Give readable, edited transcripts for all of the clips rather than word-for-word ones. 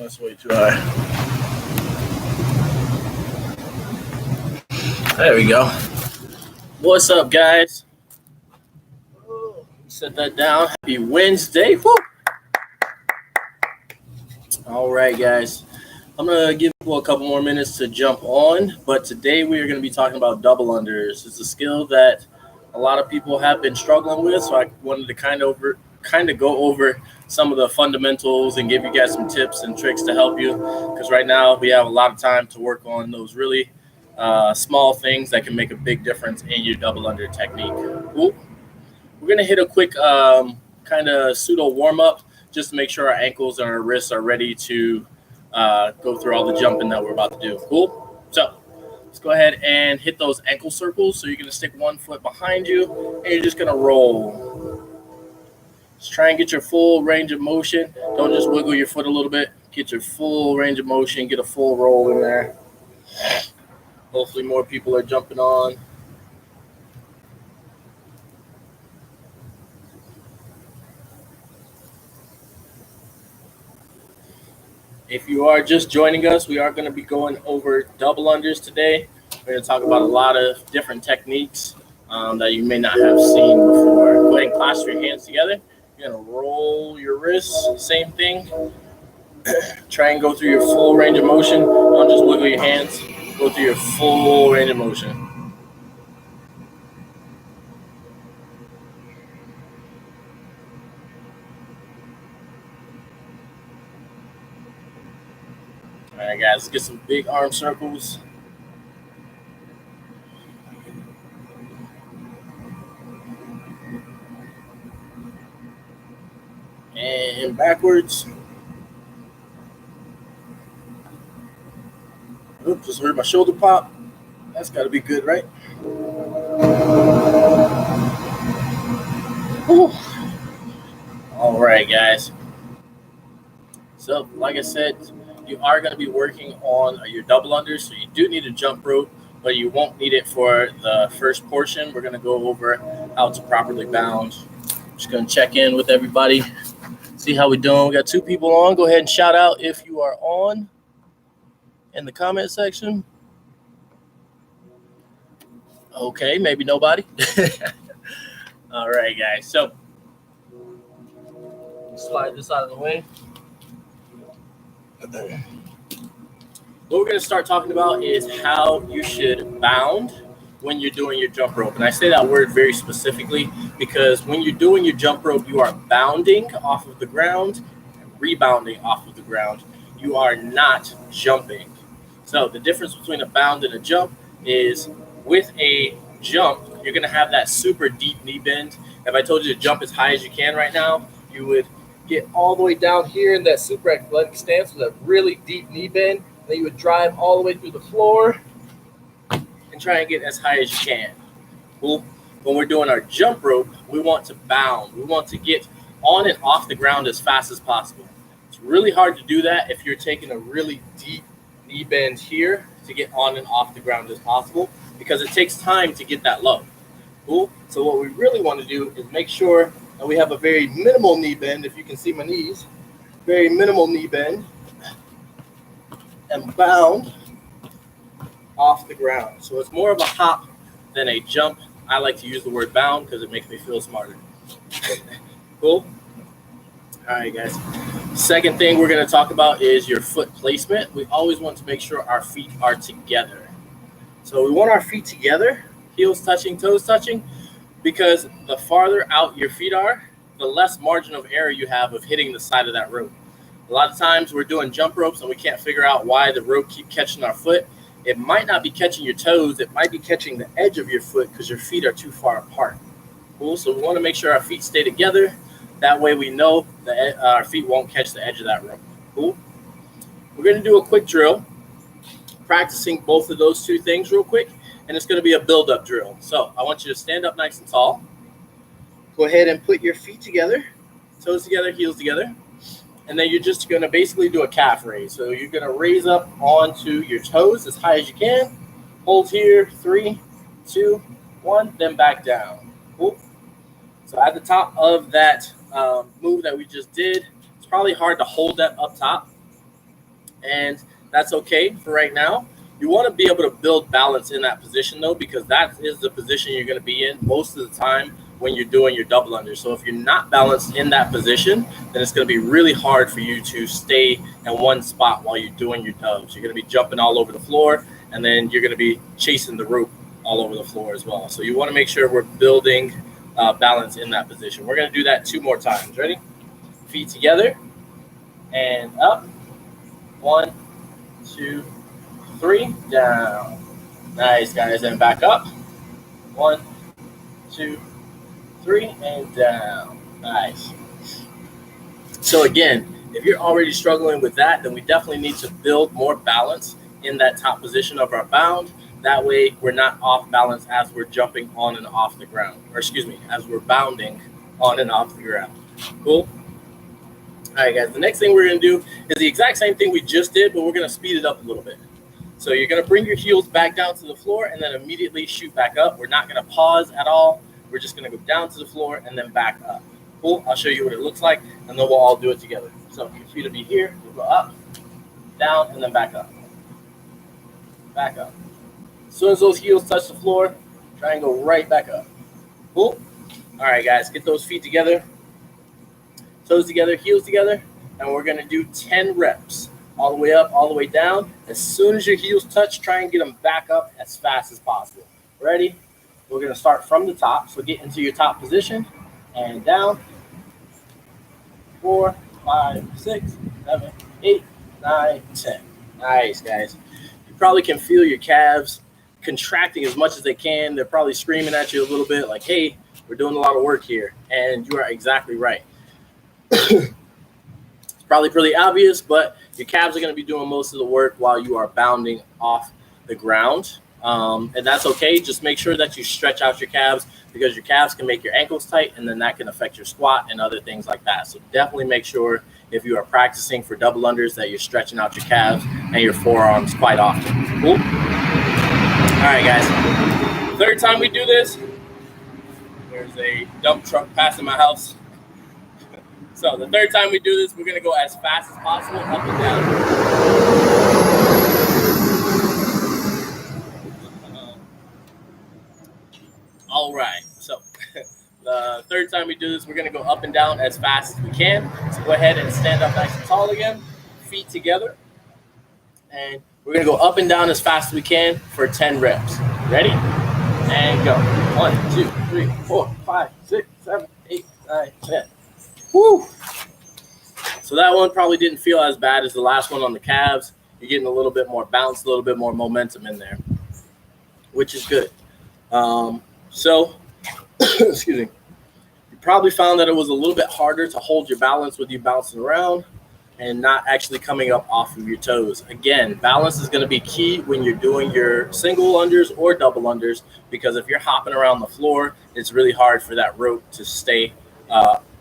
That's way too high. There we go. What's up, guys? Set that down. Happy Wednesday. Woo! All right, guys. I'm going to give people a couple more minutes to jump on, but today we are going to be talking about double unders. It's a skill that a lot of people have been struggling with, so I wanted to kind of go over some of the fundamentals and give you guys some tips and tricks to help you, because right now we have a lot of time to work on those really small things that can make a big difference in your double under technique. Ooh. We're going to hit a quick kind of pseudo warm-up just to make sure our ankles and our wrists are ready to go through all the jumping that we're about to do. Cool? So let's go ahead and hit those ankle circles. So you're going to stick one foot behind you, and you're just going to roll. Just try and get your full range of motion. Don't just wiggle your foot a little bit. Get your full range of motion. Get a full roll in there. Hopefully more people are jumping on. If you are just joining us, we are going to be going over double unders today. We're going to talk about a lot of different techniques that you may not have seen before. Go ahead and clasp your hands together. You're going to roll your wrists, same thing. Try and go through your full range of motion. Don't just wiggle your hands. Go through your full range of motion. All right, guys, let's get some big arm circles. And backwards. Oops, just heard my shoulder pop. That's got to be good, right? Whew. All right, guys. So, like I said, you are going to be working on your double unders, so you do need a jump rope, but you won't need it for the first portion. We're going to go over how to properly bound. Just going to check in with everybody, see how we're doing. We got 2 people on. Go ahead and shout out if you are on in the comment section. Okay, maybe nobody. All right, guys. So slide this out of the way. What we're going to start talking about is how you should bound when you're doing your jump rope. And I say that word very specifically because when you're doing your jump rope, you are bounding off of the ground and rebounding off of the ground. You are not jumping. So the difference between a bound and a jump is with a jump, you're going to have that super deep knee bend. If I told you to jump as high as you can right now, you would get all the way down here in that super athletic stance with a really deep knee bend. Then you would drive all the way through the floor and try and get as high as you can. Cool. When we're doing our jump rope, we want to bound. We want to get on and off the ground as fast as possible. It's really hard to do that if you're taking a really deep knee bend here to get on and off the ground as possible because it takes time to get that low. Cool. So what we really want to do is make sure that we have a very minimal knee bend. If you can see my knees, very minimal knee bend and bound off the ground. So it's more of a hop than a jump. I like to use the word bound because it makes me feel smarter. Cool. All right, guys. Second thing we're going to talk about is your foot placement. We always want to make sure our feet are together. So we want our feet together, heels touching, toes touching, because the farther out your feet are, the less margin of error you have of hitting the side of that rope. A lot of times we're doing jump ropes and we can't figure out why the rope keeps catching our foot. It might not be catching your toes. It might be catching the edge of your foot because your feet are too far apart. Cool. So we want to make sure our feet stay together. That way we know that our feet won't catch the edge of that rope. Cool. We're going to do a quick drill, practicing both of those 2 things real quick. And it's going to be a build-up drill. So I want you to stand up nice and tall. Go ahead and put your feet together, toes together, heels together. And then you're just going to basically do a calf raise. So you're going to raise up onto your toes as high as you can. Hold here, 3, 2, 1, then back down. Cool. So at the top of that move that we just did, it's probably hard to hold that up top. And that's okay for right now. You want to be able to build balance in that position though, because that is the position you're going to be in most of the time when you're doing your double under. So if you're not balanced in that position, then it's going to be really hard for you to stay in one spot while you're doing your doves. You're going to be jumping all over the floor, and then you're going to be chasing the rope all over the floor as well. So you want to make sure we're building balance in that position. We're going to do that 2 more times. Ready? Feet together and up. 1, 2, 3, down. Nice, guys, and back up. 1, 2, 3, and down. Nice. So again, if you're already struggling with that, then we definitely need to build more balance in that top position of our bound. That way we're not off balance as we're jumping on and off the ground, or excuse me, as we're bounding on and off the ground. Cool? All right, guys, the next thing we're going to do is the exact same thing we just did, but we're going to speed it up a little bit. So you're going to bring your heels back down to the floor and then immediately shoot back up. We're not going to pause at all. We're just going to go down to the floor and then back up. Cool? I'll show you what it looks like, and then we'll all do it together. So your feet will be here. We'll go up, down, and then back up. Back up. As soon as those heels touch the floor, try and go right back up. Cool? All right, guys, get those feet together. Toes together, heels together, and we're going to do 10 reps. All the way up, all the way down. As soon as your heels touch, try and get them back up as fast as possible. Ready? We're going to start from the top. So get into your top position and down. 4, 5, 6, 7, 8, 9, 10. Nice, guys. You probably can feel your calves contracting as much as they can. They're probably screaming at you a little bit like, hey, we're doing a lot of work here. And you are exactly right. It's probably pretty obvious, but your calves are going to be doing most of the work while you are bounding off the ground. And that's okay. Just make sure that you stretch out your calves, because your calves can make your ankles tight, and then that can affect your squat and other things like that. So definitely make sure if you are practicing for double unders that you're stretching out your calves and your forearms quite often. Cool? All right, guys. Third time we do this, there's a dump truck passing my house. So the third time we do this, we're going to go as fast as possible, up and down. All right. So the third time we do this, we're going to go up and down as fast as we can. So go ahead and stand up nice and tall again. Feet together. And we're going to go up and down as fast as we can for 10 reps. Ready? And go. 1, 2, 3, 4, 5, 6, 7, 8, 9, 10. Woo! So that one probably didn't feel as bad as the last one on the calves. You're getting a little bit more bounce, a little bit more momentum in there, which is good. Excuse me. You probably found that it was a little bit harder to hold your balance with you bouncing around and not actually coming up off of your toes. Again, balance is going to be key when you're doing your single unders or double unders, because if you're hopping around the floor, it's really hard for that rope to stay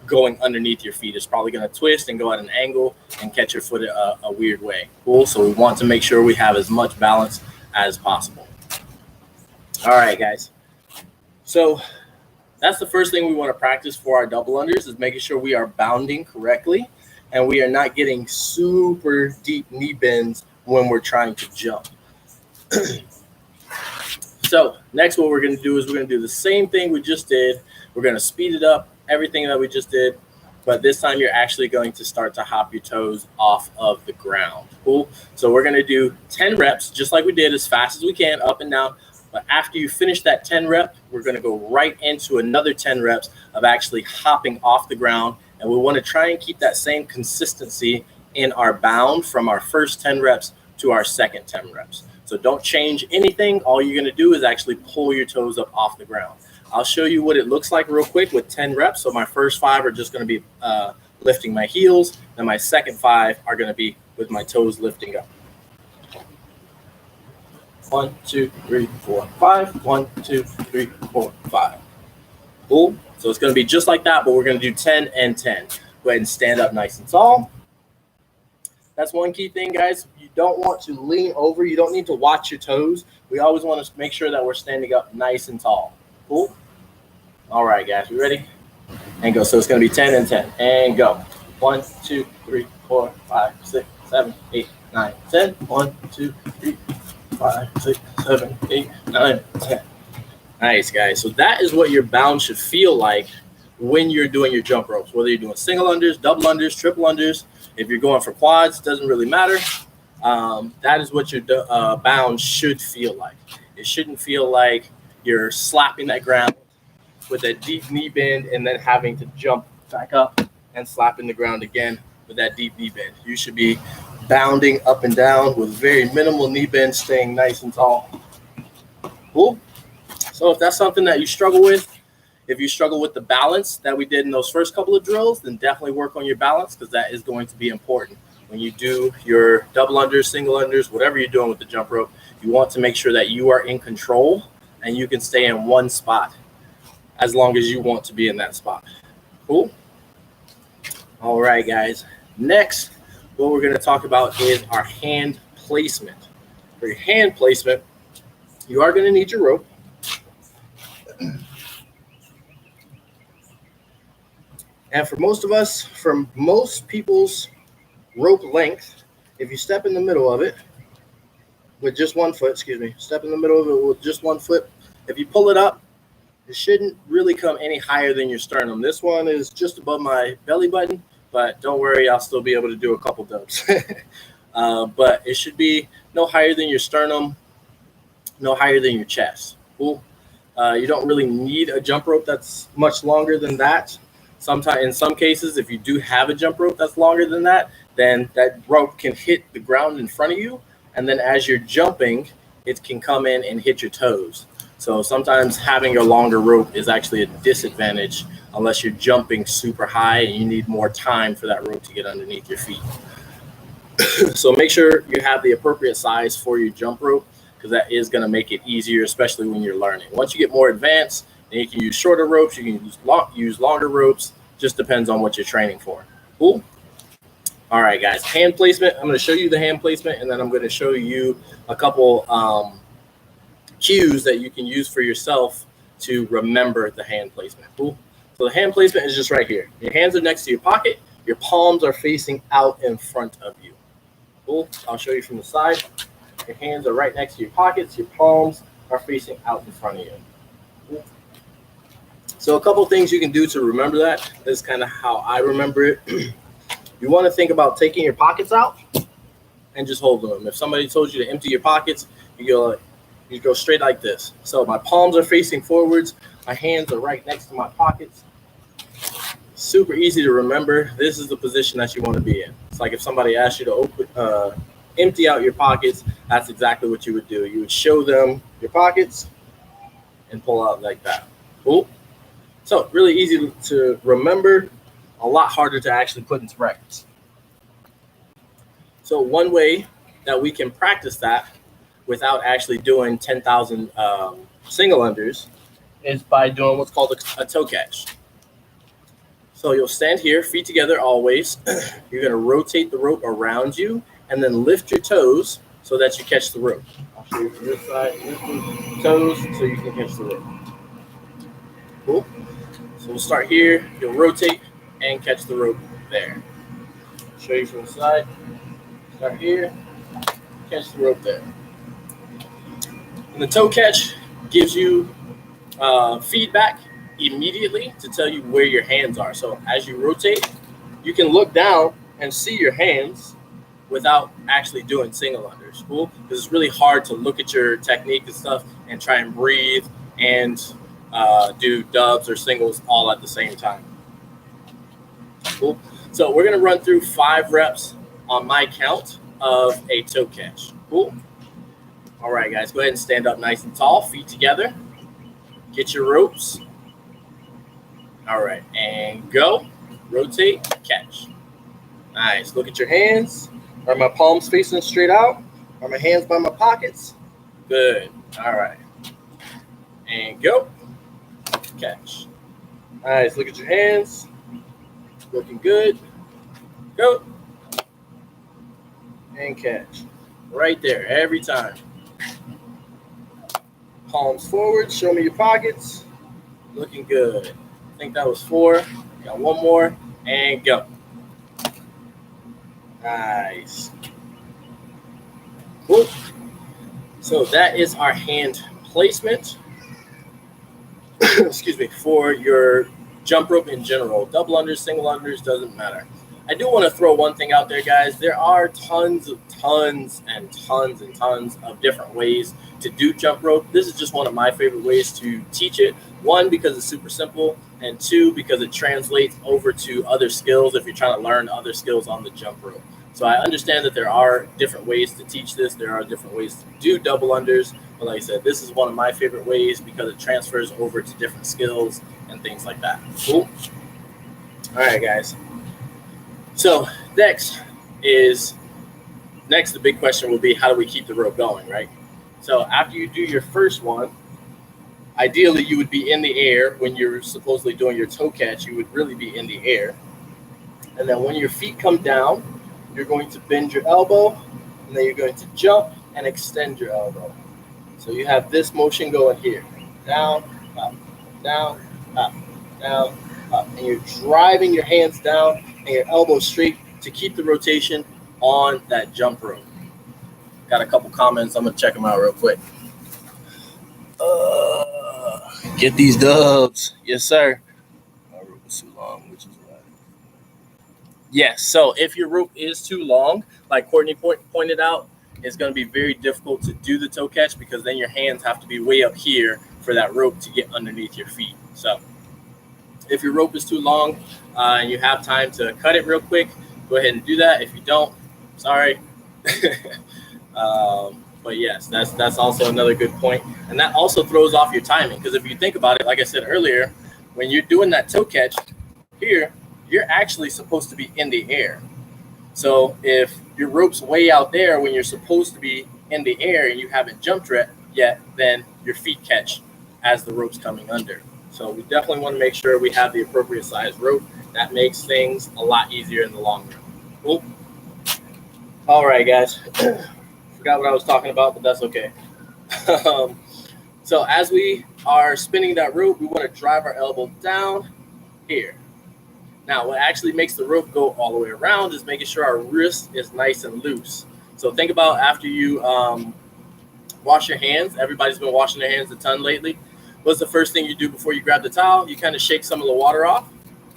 going underneath your feet. It's probably going to twist and go at an angle and catch your foot a weird way. Cool. So we want to make sure we have as much balance as possible. All right, guys. So that's the first thing we want to practice for our double unders, is making sure we are bounding correctly and we are not getting super deep knee bends when we're trying to jump. So next, what we're going to do is we're going to do the same thing we just did. We're going to speed it up, everything that we just did, but this time you're actually going to start to hop your toes off of the ground. Cool. So we're going to do 10 reps, just like we did, as fast as we can, up and down. But after you finish that 10 rep, we're going to go right into another 10 reps of actually hopping off the ground. And we want to try and keep that same consistency in our bound from our first 10 reps to our second 10 reps. So don't change anything. All you're going to do is actually pull your toes up off the ground. I'll show you what it looks like real quick with 10 reps. So my first 5 are just going to be lifting my heels. And my second 5 are going to be with my toes lifting up. 1, 2, 3, 4, 5. 1, 2, 3, 4, 5. Cool. So it's going to be just like that, but we're going to do 10 and 10. Go ahead and stand up nice and tall. That's one key thing, guys. You don't want to lean over. You don't need to watch your toes. We always want to make sure that we're standing up nice and tall. Cool. All right, guys, we ready? And go. So it's going to be 10 and 10. And go. 1, 2, 3, 4, 5, 6, 7, 8, 9, 10. 1, 2, 3, 5, 6, 7, 8, 9, 10. Nice, guys. So that is what your bound should feel like when you're doing your jump ropes, whether you're doing single unders, double unders, triple unders. If you're going for quads, doesn't really matter. That is what your bound should feel like. It shouldn't feel like you're slapping that ground with that deep knee bend and then having to jump back up and slapping the ground again with that deep knee bend. You should be bounding up and down with very minimal knee bend, staying nice and tall. Cool. So if that's something that you struggle with, if you struggle with the balance that we did in those first couple of drills, then definitely work on your balance, because that is going to be important. When you do your double unders, single unders, whatever you're doing with the jump rope, you want to make sure that you are in control and you can stay in one spot as long as you want to be in that spot. Cool? All right, guys. Next, what we're going to talk about is our hand placement. For your hand placement, you are going to need your rope. And for most of us, from most people's rope length, if you step in the middle of it with just one foot, step in the middle of it with just one foot, if you pull it up, it shouldn't really come any higher than your sternum. This one is just above my belly button, but don't worry, I'll still be able to do a couple dubs. But it should be no higher than your sternum, no higher than your chest. Cool. You don't really need a jump rope that's much longer than that. Sometimes, in some cases, if you do have a jump rope that's longer than that, then that rope can hit the ground in front of you. And then as you're jumping, it can come in and hit your toes. So sometimes having a longer rope is actually a disadvantage unless you're jumping super high and you need more time for that rope to get underneath your feet. So make sure you have the appropriate size for your jump rope, because that is going to make it easier, especially when you're learning. Once you get more advanced, then you can use shorter ropes, you can use longer ropes, just depends on what you're training for. Cool? All right, guys, hand placement. I'm going to show you the hand placement, and then I'm going to show you a couple cues that you can use for yourself to remember the hand placement. Cool? So the hand placement is just right here. Your hands are next to your pocket. Your palms are facing out in front of you. Cool? I'll show you from the side. Your hands are right next to your pockets. Your palms are facing out in front of you. Cool? So a couple things you can do to remember that. This is kind of how I remember it. You want to think about taking your pockets out and just holding them. If somebody told you to empty your pockets, you go straight like this. So my palms are facing forwards. My hands are right next to my pockets. Super easy to remember. This is the position that you want to be in. It's like if somebody asked you to empty out your pockets, that's exactly what you would do. You would show them your pockets and pull out like that. Cool? So really easy to remember, a lot harder to actually put into practice. So one way that we can practice that without actually doing 10,000 single unders is by doing what's called a toe catch. So you'll stand here, feet together always. You're going to rotate the rope around you and then lift your toes so that you catch the rope. I'll show you from this side. Lift your toes so you can catch the rope. Cool? So we'll start here. You'll rotate and catch the rope there. Show you from the side. Start here. Catch the rope there. And the toe catch gives you feedback immediately to tell you where your hands are. So as you rotate, you can look down and see your hands without actually doing single unders. Cool? Because it's really hard to look at your technique and stuff and try and breathe and do dubs or singles all at the same time. Cool. So we're going to run through 5 reps on my count of a toe catch. Cool. All right, guys, go ahead and stand up nice and tall, feet together. Get your ropes. All right, and go. Rotate, catch. Nice. Look at your hands. Are my palms facing straight out? Are my hands by my pockets? Good. All right. And go. Catch. Nice. Look at your hands. Looking good. Go. And catch. Right there, every time. Palms forward. Show me your pockets. Looking good. I think that was 4. Got one more. And go. Nice. Cool. So that is our hand placement. Excuse me, for your jump rope in general. Double unders, single unders, doesn't matter. I do want to throw one thing out there, guys. There are tons of different ways to do jump rope. This is just one of my favorite ways to teach it. One, because it's super simple, and two, because it translates over to other skills if you're trying to learn other skills on the jump rope. So I understand that there are different ways to teach this. There are different ways to do double unders. But like I said, this is one of my favorite ways because it transfers over to different skills and things like that. Cool. All right, guys. So next, the big question will be, how do we keep the rope going, right? So after you do your first one, ideally you would be in the air. When you're supposedly doing your toe catch, you would really be in the air. And then when your feet come down, you're going to bend your elbow, and then you're going to jump and extend your elbow. So you have this motion going here. Down, up, down, up, down, up. And you're driving your hands down and your elbows straight to keep the rotation on that jump rope. Got a couple comments. I'm going to check them out real quick. Get these dubs. Yes, sir. My rope is too long, which is right. Yes, so if your rope is too long, like Courtney pointed out, it's going to be very difficult to do the toe catch because then your hands have to be way up here for that rope to get underneath your feet. So if your rope is too long and you have time to cut it real quick, go ahead and do that. If you don't, sorry. But yes, that's also another good point. And that also throws off your timing because if you think about it, like I said earlier, when you're doing that toe catch here, you're actually supposed to be in the air. So if your rope's way out there when you're supposed to be in the air and you haven't jumped yet, then your feet catch as the rope's coming under. So we definitely want to make sure we have the appropriate size rope. That makes things a lot easier in the long run. Cool. All right, guys. Forgot what I was talking about, but that's okay. So as we are spinning that rope, we want to drive our elbow down here. Now, what actually makes the rope go all the way around is making sure our wrist is nice and loose. So think about after you wash your hands. Everybody's been washing their hands a ton lately. What's the first thing you do before you grab the towel? You kind of shake some of the water off.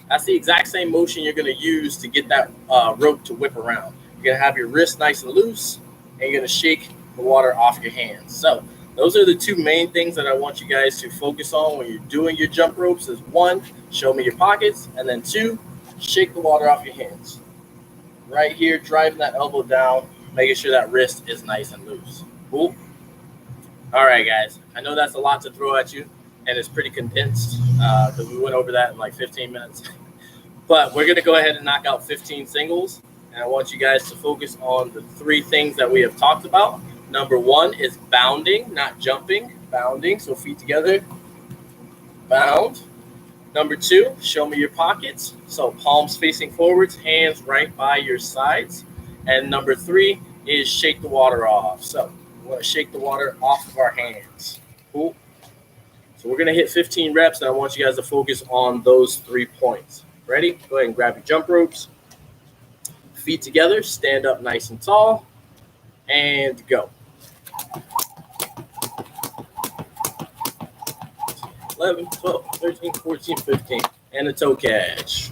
That's the exact same motion you're going to use to get that rope to whip around. You're going to have your wrist nice and loose, and you're going to shake the water off your hands. So those are the two main things that I want you guys to focus on when you're doing your jump ropes is one, show me your pockets, and then two, shake the water off your hands. Right here, driving that elbow down, making sure that wrist is nice and loose. Cool? All right, guys. I know that's a lot to throw at you, and it's pretty condensed because we went over that in like 15 minutes. But we're going to go ahead and knock out 15 singles, and I want you guys to focus on the three things that we have talked about. Number one is bounding, not jumping. Bounding, so feet together. Bound. Number two, show me your pockets. So palms facing forwards, hands right by your sides. And number three is shake the water off. So we want to shake the water off of our hands. Cool. So we're going to hit 15 reps, and I want you guys to focus on those 3 points. Ready? Go ahead and grab your jump ropes. Feet together, stand up nice and tall, and go. 11, 12, 13, 14, 15, and a toe catch.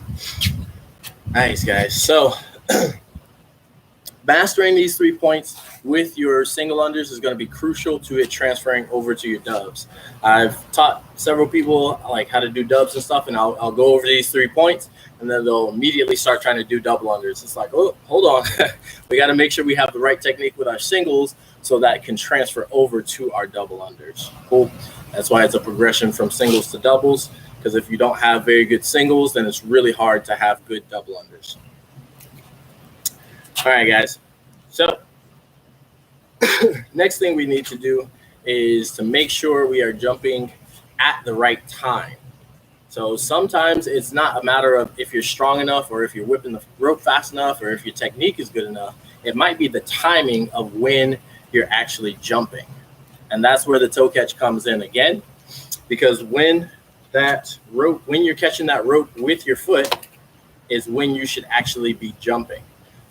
Nice, guys. So mastering these 3 points with your single unders is going to be crucial to it transferring over to your dubs. I've taught several people like how to do dubs and stuff, and I'll go over these 3 points, and then they'll immediately start trying to do double unders. It's like, oh, hold on. We got to make sure we have the right technique with our singles so that it can transfer over to our double unders. Cool. That's why it's a progression from singles to doubles, because if you don't have very good singles, then it's really hard to have good double unders. All right, guys. So next thing we need to do is to make sure we are jumping at the right time. So sometimes it's not a matter of if you're strong enough or if you're whipping the rope fast enough or if your technique is good enough. It might be the timing of when you're actually jumping. And that's where the toe catch comes in again, because when you're catching that rope with your foot is when you should actually be jumping.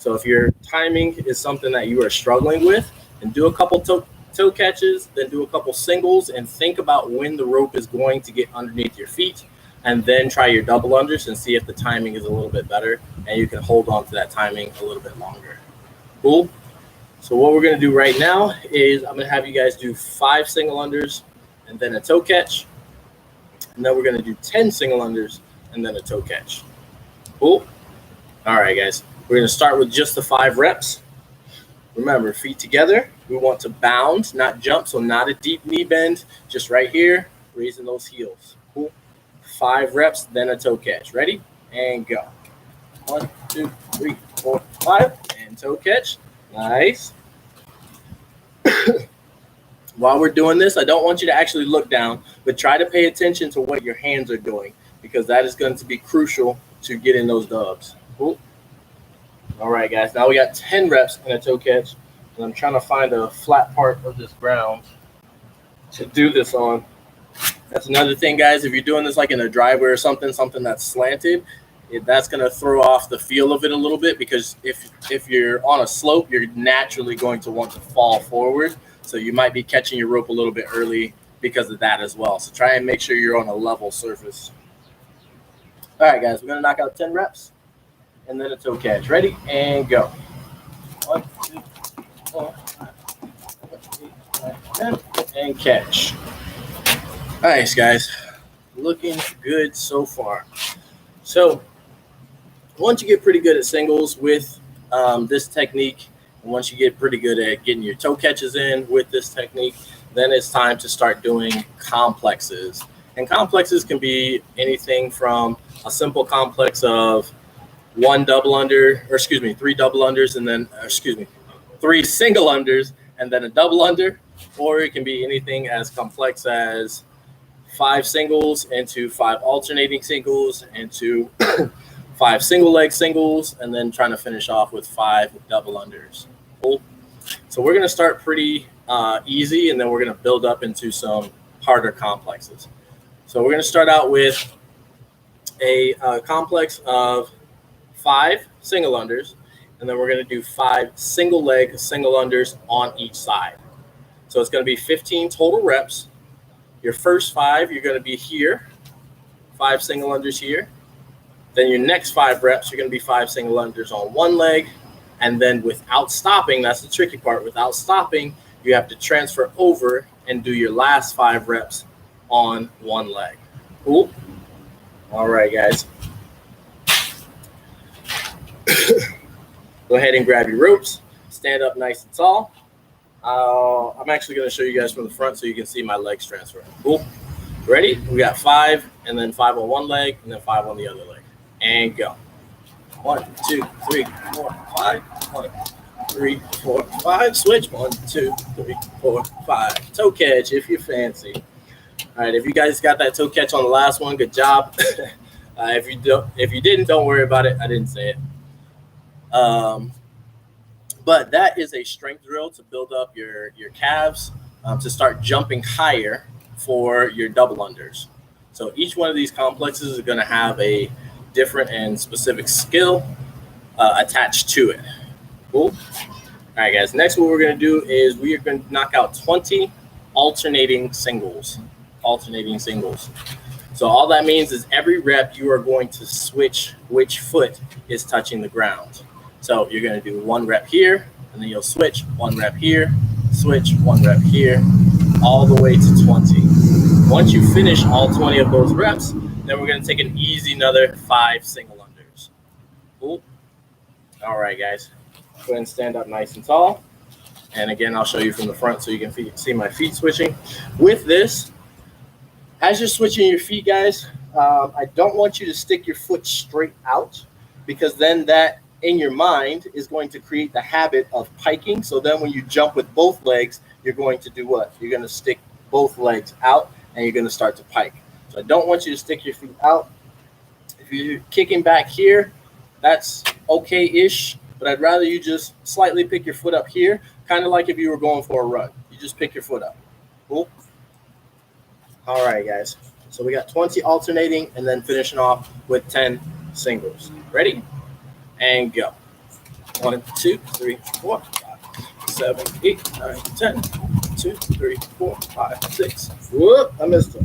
So if your timing is something that you are struggling with, then do a couple toe catches, then do a couple singles, and think about when the rope is going to get underneath your feet, and then try your double unders and see if the timing is a little bit better and you can hold on to that timing a little bit longer. Cool? So what we're going to do right now is I'm going to have you guys do 5 single unders and then a toe catch. And then we're going to do 10 single unders and then a toe catch. Cool? All right, guys. We're going to start with just the 5 reps. Remember, feet together. We want to bound, not jump, so not a deep knee bend. Just right here, raising those heels. Cool? 5 reps, then a toe catch. Ready? And go. 1, 2, 3, 4, 5. And toe catch. Nice. While we're doing this, I don't want you to actually look down, but try to pay attention to what your hands are doing because that is going to be crucial to getting those dubs. Cool. All right, guys. Now we got 10 reps in a toe catch, and I'm trying to find a flat part of this ground to do this on. That's another thing, guys. If you're doing this like in a driveway or something that's slanted, that's going to throw off the feel of it a little bit because if you're on a slope, you're naturally going to want to fall forward. So you might be catching your rope a little bit early because of that as well. So try and make sure you're on a level surface. All right, guys, we're going to knock out 10 reps and then a toe catch. Ready? And go. 1, 2, 4, 5, 6, 7, 8, 9, 10, and catch. Nice, guys. Looking good so far. So once you get pretty good at singles with this technique, and once you get pretty good at getting your toe catches in with this technique, then it's time to start doing complexes. And complexes can be anything from a simple complex of 3 double unders and then, 3 single unders and then a double under, or it can be anything as complex as 5 singles into 5 alternating singles into 5 single leg singles, and then trying to finish off with 5 double unders. Cool. So we're going to start pretty easy, and then we're going to build up into some harder complexes. So we're going to start out with a complex of 5 single unders, and then we're going to do 5 single leg single unders on each side. So it's going to be 15 total reps. Your first 5, you're going to be here, 5 single unders here. Then your next 5 reps, you're going to be 5 single unders on one leg. And then without stopping, that's the tricky part. Without stopping, you have to transfer over and do your last 5 reps on one leg. Cool? All right, guys. Go ahead and grab your ropes. Stand up nice and tall. I'm actually going to show you guys from the front so you can see my legs transfer. Cool? Ready? We got 5, and then 5 on one leg, and then 5 on the other leg. And go. 1, 2, 3, 4, 5. 1, 3, 4, 5. Switch. 1, 2, 3, 4, 5. Toe catch if you're fancy. All right. If you guys got that toe catch on the last one, good job. If you didn't, don't worry about it. I didn't say it. But that is a strength drill to build up your calves to start jumping higher for your double unders. So each one of these complexes is going to have a different and specific skill attached to it. Cool. All right, guys. Next, what we're going to do is we are going to knock out 20 alternating singles. So all that means is every rep you are going to switch which foot is touching the ground. So you're going to do 1 rep here, and then you'll switch 1 rep here, switch 1 rep here, all the way to 20. Once you finish all 20 of those reps, then we're going to take an easy another 5 single unders. Cool. All right, guys. Go ahead and stand up nice and tall. And again, I'll show you from the front so you can see my feet switching. With this, as you're switching your feet, guys, I don't want you to stick your foot straight out because then that in your mind is going to create the habit of piking. So then when you jump with both legs, you're going to do what? You're going to stick both legs out and you're going to start to pike. So I don't want you to stick your feet out. If you're kicking back here, that's okay-ish, but I'd rather you just slightly pick your foot up here, kind of like if you were going for a run. You just pick your foot up. Cool? All right, guys. So we got 20 alternating and then finishing off with 10 singles. Ready? And go. 1, 2, 3, 4, 5, 7, 8, 9, 10. 2, 3, 4, 5, 6. Whoop, I messed up.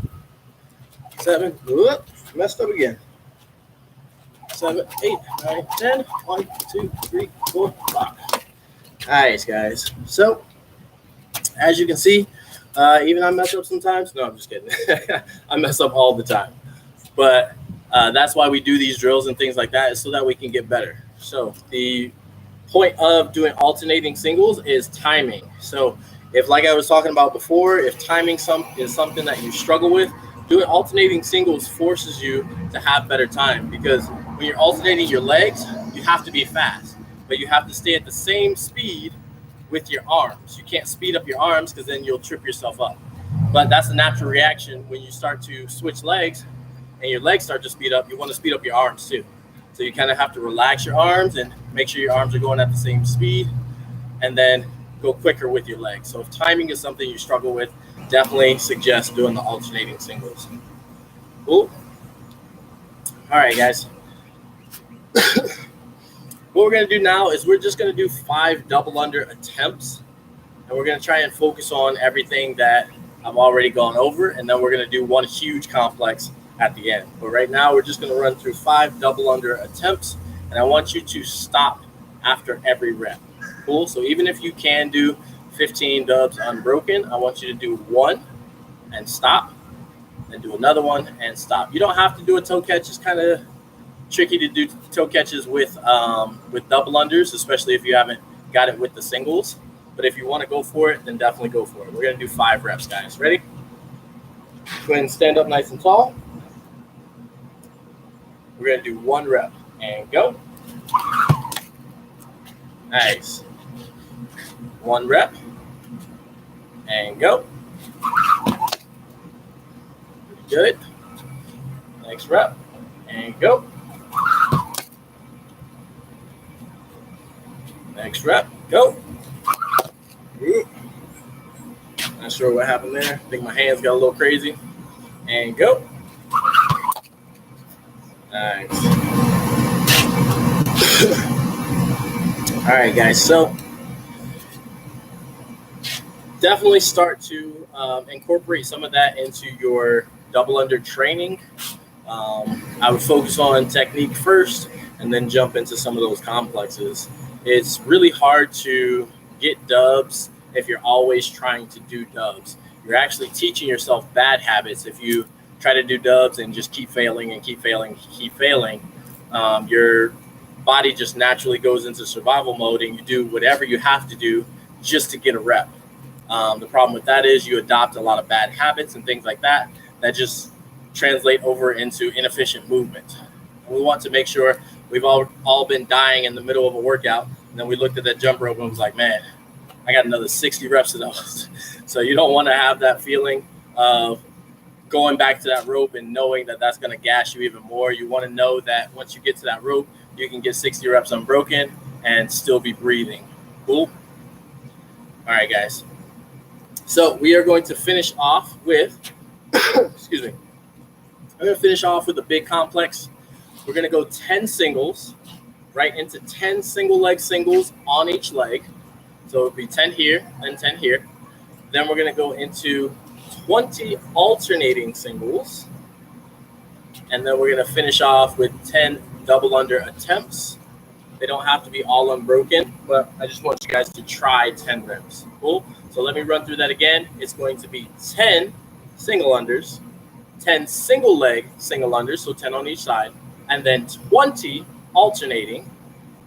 7. Whoop, messed up again. 7, 8, 9, 10. 1, 2, 3, 4, 5. Nice, guys. So, as you can see, even I mess up sometimes. No, I'm just kidding. I mess up all the time. But that's why we do these drills and things like that, is so that we can get better. So the point of doing alternating singles is timing. So if, like I was talking about before, if timing is something that you struggle with, doing alternating singles forces you to have better time, because when you're alternating your legs, you have to be fast, but you have to stay at the same speed with your arms. You can't speed up your arms because then you'll trip yourself up. But that's a natural reaction when you start to switch legs and your legs start to speed up. You want to speed up your arms too. So you kind of have to relax your arms and make sure your arms are going at the same speed, and then go quicker with your legs. So if timing is something you struggle with, definitely suggest doing the alternating singles. Cool. All right, guys. What we're going to do now is we're just going to do 5 double under attempts, and we're going to try and focus on everything that I've already gone over, and then we're going to do one huge complex at the end. But right now we're just going to run through 5 double under attempts, and I want you to stop after every rep. Cool. So even if you can do 15 dubs unbroken, I want you to do 1 and stop, and do another 1 and stop. You don't have to do a toe catch. It's kind of tricky to do toe catches with double unders, especially if you haven't got it with the singles. But if you want to go for it, then definitely go for it. We're going to do 5 reps, guys. Ready? Go ahead and stand up nice and tall. We're going to do 1 rep and go. Nice. 1 rep and go. Good. Next rep and go. Next rep, go. Not sure what happened there. I think my hands got a little crazy. And go. Nice. All right, guys. So definitely start to incorporate some of that into your double under training. I would focus on technique first and then jump into some of those complexes. It's really hard to get dubs if you're always trying to do dubs. You're actually teaching yourself bad habits if you try to do dubs and just keep failing and keep failing and keep failing. Your body just naturally goes into survival mode, and you do whatever you have to do just to get a rep. The problem with that is you adopt a lot of bad habits and things like that just translate over into inefficient movement. And we want to make sure we've all been dying in the middle of a workout, and then we looked at that jump rope and was like, man, I got another 60 reps of those. So you don't want to have that feeling of going back to that rope and knowing that that's going to gas you even more. You want to know that once you get to that rope, you can get 60 reps unbroken and still be breathing. Cool? All right, guys. So we are going to finish off with, excuse me. I'm going to finish off with a big complex. We're going to go 10 singles, right into 10 single leg singles on each leg. So it'll be 10 here and 10 here. Then we're going to go into 20 alternating singles. And then we're going to finish off with 10 double under attempts. They don't have to be all unbroken, but I just want you guys to try 10 reps. Cool? So let me run through that again. It's going to be 10 single unders, 10 single leg single unders, so 10 on each side, and then 20 alternating.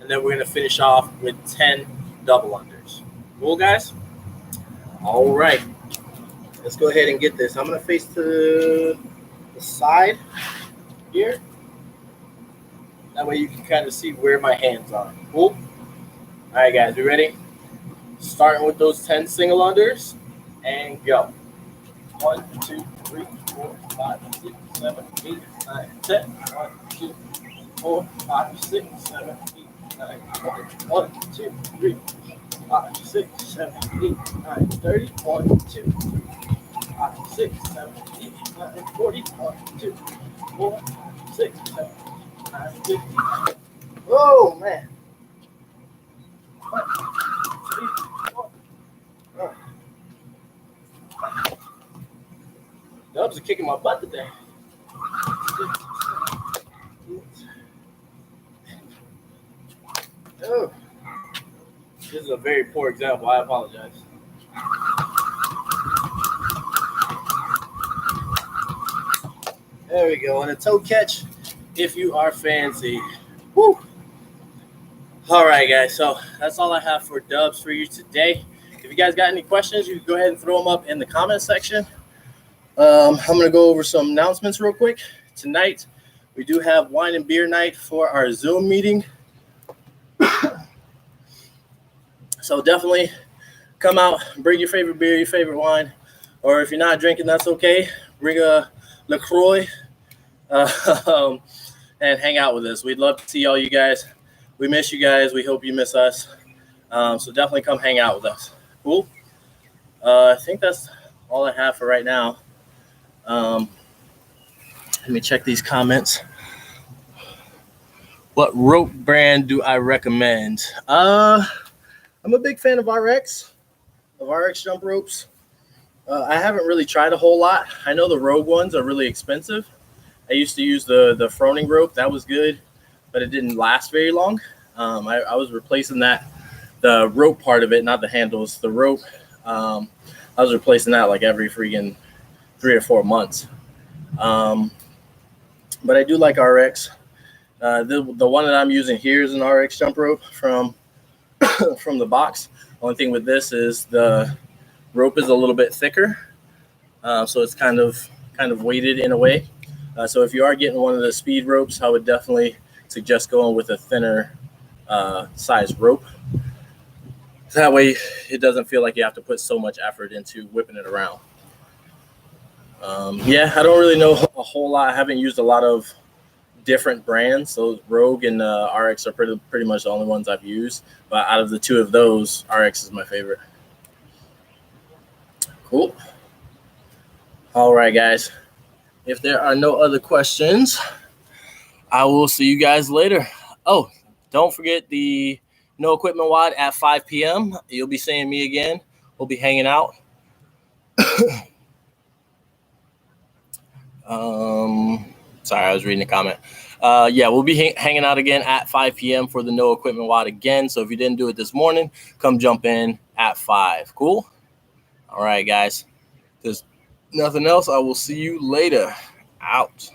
And then we're going to finish off with 10 double unders. Cool, guys? All right. Let's go ahead and get this. I'm going to face to the side here. That way you can kind of see where my hands are. Cool? All right, guys. You ready? Starting with those 10 single unders. And go. 1, 2, 3, 4, 5, 6, 7, 8, 9, 10. 1, 2, 4, 5, 6, 7, 8, 9, 1, 2, 3, 5, 6, 7, 8, 9, 30. 1, 2, 3, 5, 6, 7, 8, 9, 40. 1, 2, 4, 5, 6, 7, 8, 9, 50. Oh, man. Dubs are kicking my butt today. Oh, this is a very poor example. I apologize. There we go. And a toe catch if you are fancy. Woo! All right, guys. So that's all I have for dubs for you today. If you guys got any questions, you can go ahead and throw them up in the comment section. I'm going to go over some announcements real quick. Tonight, we do have wine and beer night for our Zoom meeting. So definitely come out, bring your favorite beer, your favorite wine, or if you're not drinking, that's okay. Bring a LaCroix and hang out with us. We'd love to see all you guys. We miss you guys. We hope you miss us. So definitely come hang out with us. Cool. I think that's all I have for right now. Let me check these comments. What rope brand do I recommend? I'm a big fan of RX jump ropes. I haven't really tried a whole lot. I know the Rogue ones are really expensive. I used to use the Froning rope. That was good, but it didn't last very long. I was replacing the rope part of it, not the handles, the rope. I was replacing that like every freaking 3 or 4 months. But I do like RX. The one that I'm using here is an RX jump rope from the box. Only thing with this is the rope is a little bit thicker, so it's kind of weighted in a way. So if you are getting one of the speed ropes, I would definitely suggest going with a thinner size rope. That way it doesn't feel like you have to put so much effort into whipping it around. I don't really know a whole lot. I haven't used a lot of different brands. So Rogue and RX are pretty much the only ones I've used. But out of the two of those, RX is my favorite. Cool. All right, guys. If there are no other questions, I will see you guys later. Oh, don't forget the No Equipment WOD at 5 p.m. You'll be seeing me again. We'll be hanging out. Sorry, I was reading a comment. We'll be hanging out again at 5 p.m. for the No Equipment WOD again. So if you didn't do it this morning, come jump in at 5. Cool? All right, guys. There's nothing else. I will see you later. Out.